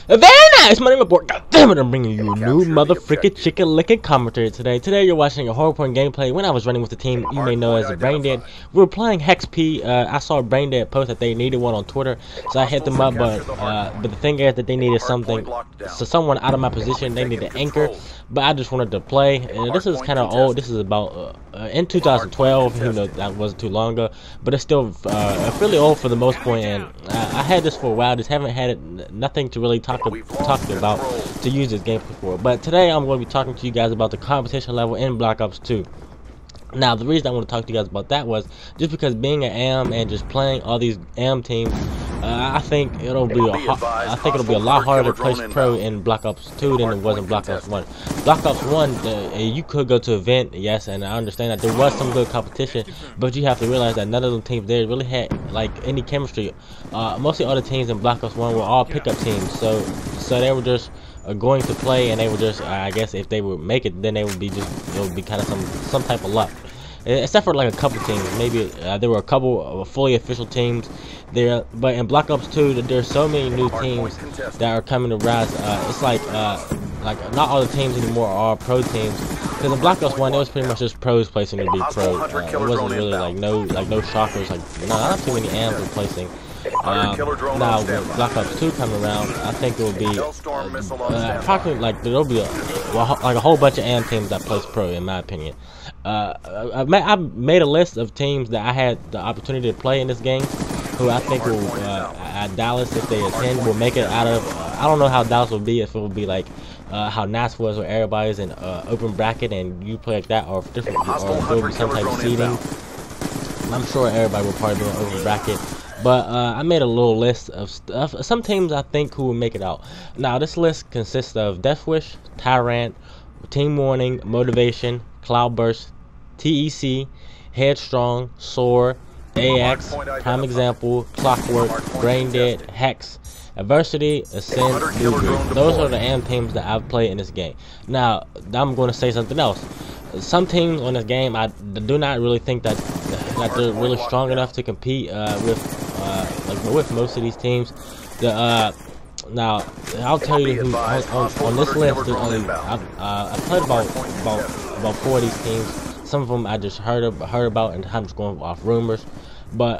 Very nice, my name is Bork. God damn it, I'm bringing you a new motherfucking chicken licking commentary today. Today you're watching a horror point gameplay when I was running with the team you may know as Braindead. We were playing XP. I saw Braindead post that they needed one on Twitter, so I hit them up, but the thing is that they needed something, so someone out of my position, they needed anchor, but I just wanted to play, and this is kind of old. This is about in 2012, even though that wasn't too long ago, but it's still fairly old for the most point, and I had this for a while, just haven't had it, nothing to really talk about to use this game for. But today I'm going to be talking to you guys about the competition level in Black Ops 2. Now, the reason I want to talk to you guys about that was just because being an AM and just playing all these AM teams, I think it'll be a lot harder to place pro in Black Ops 2 than it was in Black Ops 1. Black Ops 1, you could go to event, yes, and I understand that there was some good competition, but you have to realize that none of them teams there really had like any chemistry. Mostly all the teams in Black Ops 1 were all pickup teams, so they were just going to play, and they were just, I guess if they would make it, then they would be just, it would be kind of some type of luck. Except for like a couple teams, maybe there were a couple of fully official teams there, but in Black Ops 2 there's so many new teams that are coming to rise. It's like not all the teams anymore are pro teams, because in Black Ops 1 it was pretty much just pros placing to be pro. It wasn't really like no shockers, like not too many AMs replacing. Now with Black Ops 2 coming around, I think it will be probably like there'll be a whole bunch of AM teams that place pro, in my opinion. I made a list of teams that I had the opportunity to play in this game, who I think will at Dallas, if they attend, will make it out of. I don't know how Dallas will be, if it will be like how NAS was, where everybody's in open bracket and you play like that, or different, or there will be some type of seeding. I'm sure everybody will probably be in open bracket. But I made a little list of stuff. Some teams I think who will make it out. Now this list consists of Deathwish, Tyrant, Team Warning, Motivation, Cloudburst, TEC, Headstrong, Soar, AX, Prime Example, Clockwork, Braindead, Hex, Adversity, Ascend, Newbreed. Those are the AM teams that I've played in this game. Now I'm going to say something else. Some teams on this game, I do not really think that they're really strong enough to compete with most of these teams. Now I'll tell you who on this list. I played about 4 of these teams. Some of them I just heard about, and I'm just going off rumors. But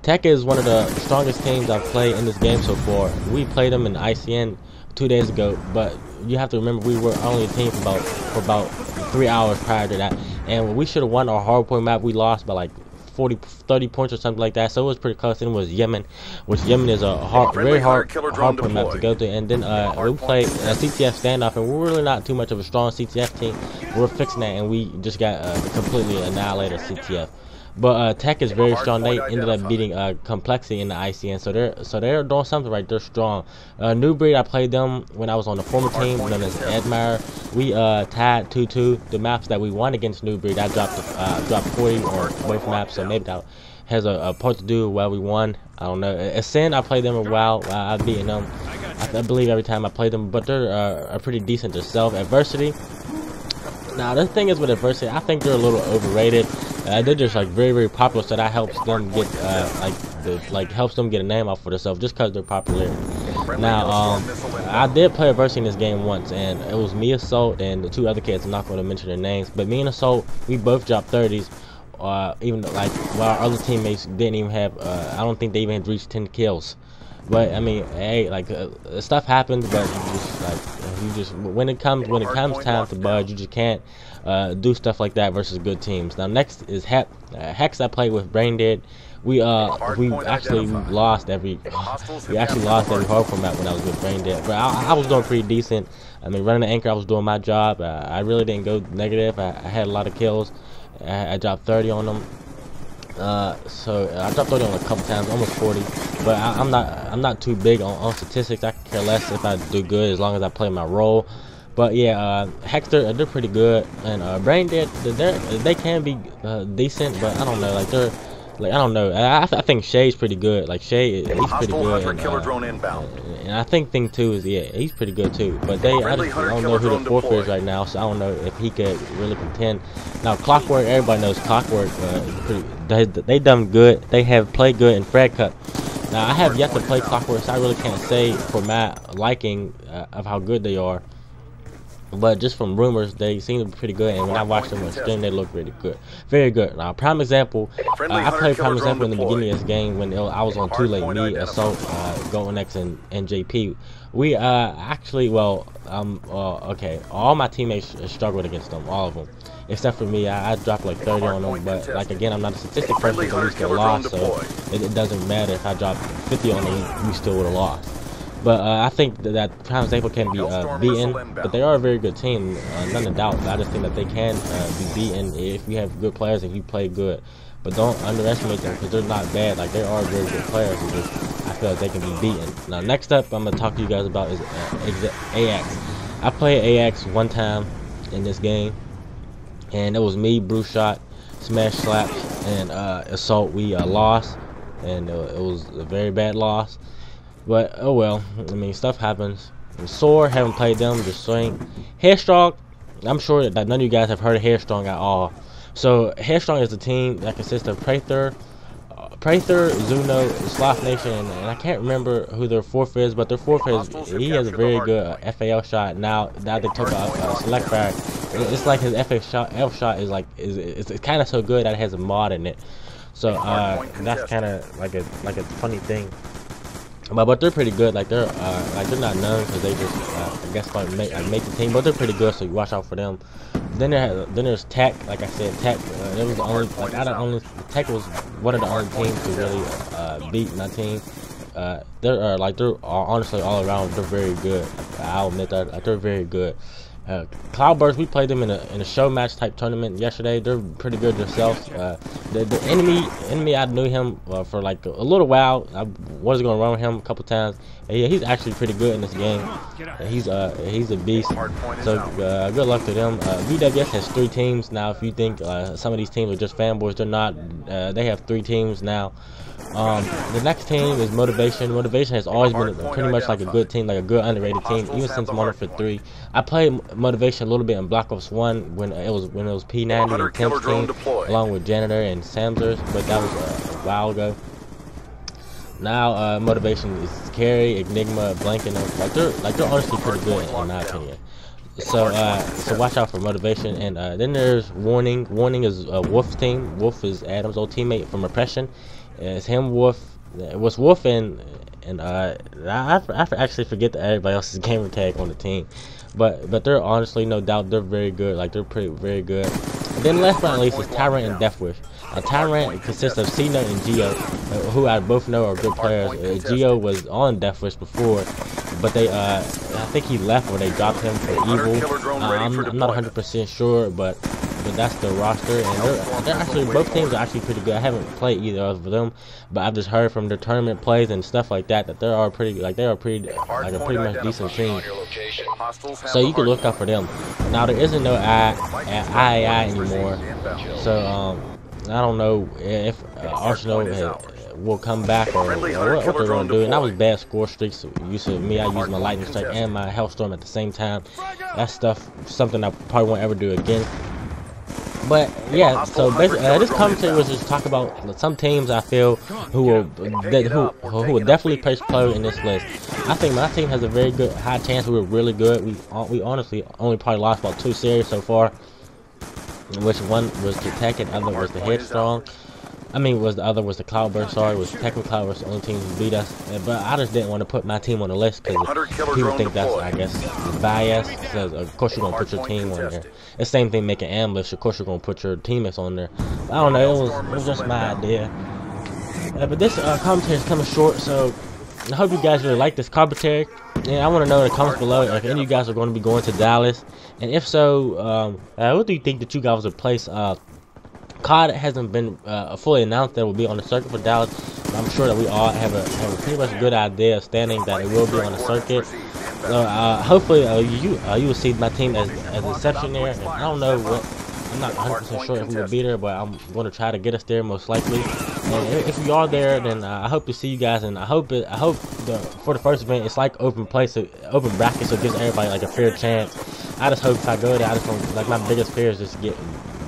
Tech is one of the strongest teams I've played in this game so far. We played them in ICN 2 days ago, but you have to remember we were only a team for about 3 hours prior to that, and when we should have won our hardpoint map, we lost by like 30 points or something like that. So it was pretty close. And it was Yemen, which Yemen is a very hard hardpoint map to go to. And then we played a CTF standoff, and we're really not too much of a strong CTF team. We're fixing that, and we just got completely annihilated CTF. But Tech is very strong. They ended up beating Complexity in the ICN, so they're doing something right. They're strong. Newbreed, I played them when I was on the former team known as Admire. We tied 2-2. The maps that we won against Newbreed, I dropped 40 on both maps, so maybe that has a part to do with why we won. I don't know. Ascend, I played them a while. I've beaten them, I believe, every time I played them, but they're pretty decent themselves. Adversity. Now the thing is with Adversity, I think they're a little overrated. They're just like very popular, so that helps them get helps them get a name out for themselves just because they're popular. Now I did play Adversity in this game once, and it was me, Assault, and the 2 other kids. I'm not going to mention their names, but me and Assault, we both dropped 30s. Even like while our other teammates didn't even have. I don't think they even had reached 10 kills. But I mean, hey, like stuff happens, but you just when it comes time to budge, you just can't do stuff like that versus good teams. Now next is Hex. I played with Braindead. We actually lost every hardcore map when I was with Braindead, but I was doing pretty decent. I mean, running the anchor, I was doing my job. I really didn't go negative. I had a lot of kills. I dropped 30 on them. So I dropped 30 on a couple times, almost 40. But I'm not too big on statistics. I care less if I do good as long as I play my role. But yeah, Hex, they're pretty good, and Braindead, they can be decent, but I don't know, like they're Like, I don't know. I think Shay's pretty good. Like, Shay, he's pretty good. And I think Thing 2 is, yeah, he's pretty good too. But I just don't know who the fourth is right now, so I don't know if he could really contend. Now, Clockwork, everybody knows Clockwork. They done good. They have played good in Fred Cup. Now I have yet to play Clockwork, so I really can't say for my liking of how good they are. But just from rumors, they seem to be pretty good, and when I watched them on stream, they look really good, very good. Now, prime example, I played prime example in the beginning of this game when I was on 2 late. Me, Assault, Golden X, and JP. We actually, well, okay, all my teammates struggled against them, all of them, except for me. I dropped like 30 on them, but like again, I'm not a statistic person, so we still lost, so it doesn't matter if I dropped 50 on them, we still would have lost. But I think that prime example can be beaten, but they are a very good team, none of doubt. I just think that they can be beaten if you have good players and you play good. But don't underestimate them because they're not bad. Like, they are very good players. I feel like they can be beaten. Now, next up, I'm gonna talk to you guys about is AX. I played AX one time in this game, and it was me, Bruce Shot, Smash Slaps, and Assault. We lost, and it was a very bad loss. But oh well, I mean, stuff happens. And Soar, haven't played them, just saying. Headstrong, I'm sure that none of you guys have heard of Headstrong at all. So Headstrong is a team that consists of Prather, Zuno, Sloth Nation, and I can't remember who their fourth is, but their fourth is, he has a very good FAL shot. Now they took a select fire. It's like his FAL shot is like it's kind of so good that it has a mod in it. So that's kind of like a funny thing. But they're pretty good. Like they're not known because they just I guess like make the team. But they're pretty good, so you watch out for them. Then there's Tech. Like I said, Tech. It was the only Tech was one of the only teams to really beat my team. They're honestly all around. They're very good. I'll admit that. Like, they're very good. Cloudburst, we played them in a show match type tournament yesterday. They're pretty good themselves. The enemy, I knew him for like a little while. I was going to run with him a couple times. And yeah, he's actually pretty good in this game. He's a beast. So good luck to them. VWS has 3 teams now. If you think some of these teams are just fanboys, they're not. They have 3 teams now. The next team is Motivation. Motivation has always been pretty much like a good team, like a good underrated team, even since Modern Warfare 3. I played Motivation a little bit in Black Ops 1 when it was P90 and Temp's team, along with Janitor and Samsers, but that was a while ago. Now Motivation is Carry, Enigma, Blank, and they're honestly pretty good in my opinion. So watch out for Motivation. And then there's Warning. Warning is Wolf's team. Wolf is Adam's old teammate from Repression. It's him, Wolf. It was Wolf and I actually forget that everybody else's gamer tag on the team, but they're honestly, no doubt, they're very good. Like, they're very good. And then last but not least is Tyrant and Deathwish. Tyrant consists of C-Note and Geo, who I both know are good players. Geo was on Deathwish before, but they I think he left or they dropped him for Evil. I'm not 100% sure, but that's the roster, and they're actually, both teams are actually pretty good. I haven't played either of them, but I've just heard from their tournament plays and stuff like that they are pretty like a pretty much decent team. So you can look out for them. Now there isn't no III anymore, so I don't know if Arsenal will come back or what they're going to do. And that was bad score streaks. I used my Lightning Strike and my Hellstorm at the same time. That stuff, something I probably won't ever do again. But yeah, so basically, this commentary was just talk about some teams I feel who will definitely place player in this list. I think my team has a very good high chance. We were really good. We honestly only probably lost about 2 series so far, which one was the Tech and other was the Headstrong. I mean, the other was the Cloudburst. Sorry, it was Tech and Cloudburst, the only team who beat us. But I just didn't want to put my team on the list because people think that's, I guess, bias. Because of course you're gonna put your team on there. The same thing making ambush. Of course you're gonna put your teammates on there. I don't know. It was just my idea. But this commentary is coming short, so I hope you guys really like this commentary. And I want to know in the comments below if any of you guys are going to be going to Dallas, and if so, what do you think that you guys would place? COD hasn't been fully announced that it will be on the circuit for Dallas. I'm sure that we all have a pretty much good idea of standing that it will be on the circuit. So hopefully you will see my team as exception there. And I don't know what, I'm not 100% sure if we will be there, but I'm going to try to get us there most likely. And if we are there, then I hope to see you guys. And I hope for the first event it's like open open bracket, so it gives everybody like a fair chance. I just hope if I go there, I just don't, like, my biggest fear is just get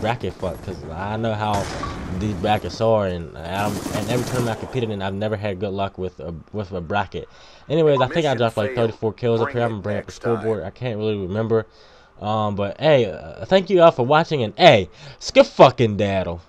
bracket fuck, because I know how these brackets are, and every tournament I competed in, I've never had good luck with a bracket. Anyways, I think I dropped like 34 kills up here. I'm gonna bring up the scoreboard. I can't really remember. But hey, thank you all for watching, and hey, skip fucking daddle.